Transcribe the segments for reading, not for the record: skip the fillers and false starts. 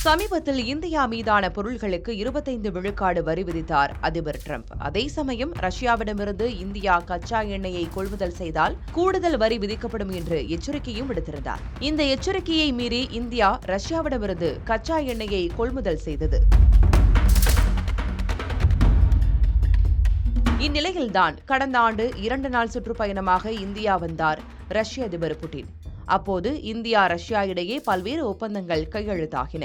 சமீபத்தில் இந்தியா மீதான பொருட்களுக்கு 25 விழுக்காடு வரி விதித்தார் அதிபர் டிரம்ப். அதே சமயம் ரஷ்யாவிடமிருந்து இந்தியா கச்சா எண்ணெயை கொள்முதல் செய்தால் கூடுதல் வரி விதிக்கப்படும் என்று எச்சரிக்கையும் விடுத்திருந்தார். இந்த எச்சரிக்கையை மீறி இந்தியா ரஷ்யாவிடமிருந்து கச்சா எண்ணெயை கொள்முதல் செய்தது. இந்நிலையில்தான் கடந்த ஆண்டு 2 நாள் சுற்றுப்பயணமாக இந்தியா வந்தார் ரஷ்ய அதிபர் புட்டின். அப்போது இந்தியா ரஷ்யா இடையே பல்வேறு ஒப்பந்தங்கள் கையெழுத்தாகின.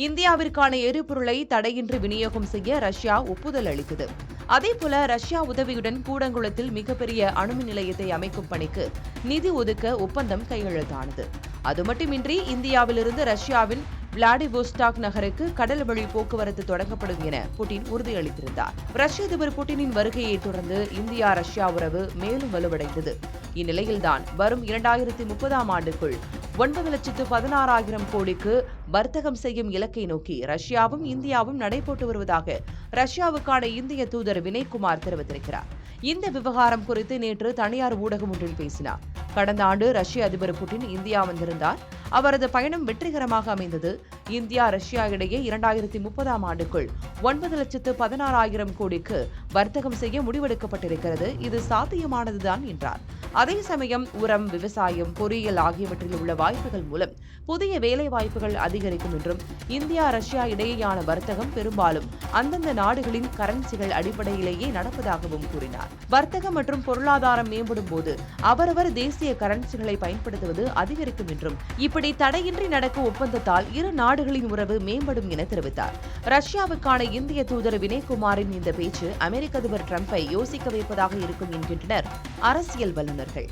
இந்தியாவிற்கான எரிபொருளை தடையின்றி விநியோகம் செய்ய ரஷ்யா ஒப்புதல் அளித்தது. அதேபோல ரஷ்யா உதவியுடன் கூடங்குளத்தில் மிகப்பெரிய அணுமின் நிலையத்தை அமைக்கும் பணிக்கு நிதி ஒதுக்க ஒப்பந்தம் கையெழுத்தானது. அது மட்டுமின்றி இந்தியாவிலிருந்து ரஷ்யாவின் விளாடிவோஸ்டாக் நகருக்கு கடல் வழி போக்குவரத்து தொடங்கப்படும் என புட்டின் உறுதியளித்திருந்தார். ரஷ்ய அதிபர் புட்டினின் வருகையை தொடர்ந்து இந்தியா ரஷ்யா உறவு மேலும் வலுவடைந்தது. இந்நிலையில்தான் வரும் 2030ஆம் ஆண்டுக்குள் 9,16,000 கோடிக்கு வர்த்தகம் செய்யும் இலக்கை நோக்கி ரஷ்யாவும் இந்தியாவும் நடைபோட்டு வருவதாக ரஷ்யாவுக்கான இந்திய தூதர் வினய்குமார் தெரிவித்திருக்கிறார். இந்த விவகாரம் குறித்து நேற்று தனியார் ஊடகம் ஒன்றில் பேசினார். கடந்த ஆண்டு ரஷ்ய அதிபர் புட்டின் இந்தியா வந்திருந்தார். அவரது பயணம் வெற்றிகரமாக அமைந்தது. இந்தியா ரஷ்யா இடையே 2030ஆம் ஆண்டுக்குள் 9,16,000 கோடிக்கு வர்த்தகம் செய்ய முடிவெடுக்கப்பட்டிருக்கிறது. இது சாத்தியமானதுதான் என்றார். அதே சமயம் உரம், விவசாயம், பொறியியல் ஆகியவற்றில் உள்ள வாய்ப்புகள் மூலம் புதிய வேலை வாய்ப்புகள் அதிகரிக்கும் என்றும் இந்தியா ரஷ்யா இடையேயான வர்த்தகம் பெரும்பாலும் அந்தந்த நாடுகளின் கரன்சிகள் அடிப்படையிலேயே நடப்பதாகவும் கூறினார். வர்த்தகம் மற்றும் பொருளாதாரம் மேம்படும் போது அவரவர் தேசிய கரன்சிகளை பயன்படுத்துவது அதிகரிக்கும் என்றும் இப்படி தடையின்றி நடக்கும் ஒப்பந்தத்தால் இரு நாடுகளின் உறவு மேம்படும் என தெரிவித்தார். ரஷ்யாவுக்கான இந்திய தூதர் வினய்குமாரின் இந்த பேச்சு அமெரிக்க அதிபர் டிரம்பை யோசிக்க வைப்பதாக இருக்கும் என்கின்றனர் அரசியல் வல்லுநர்கள்.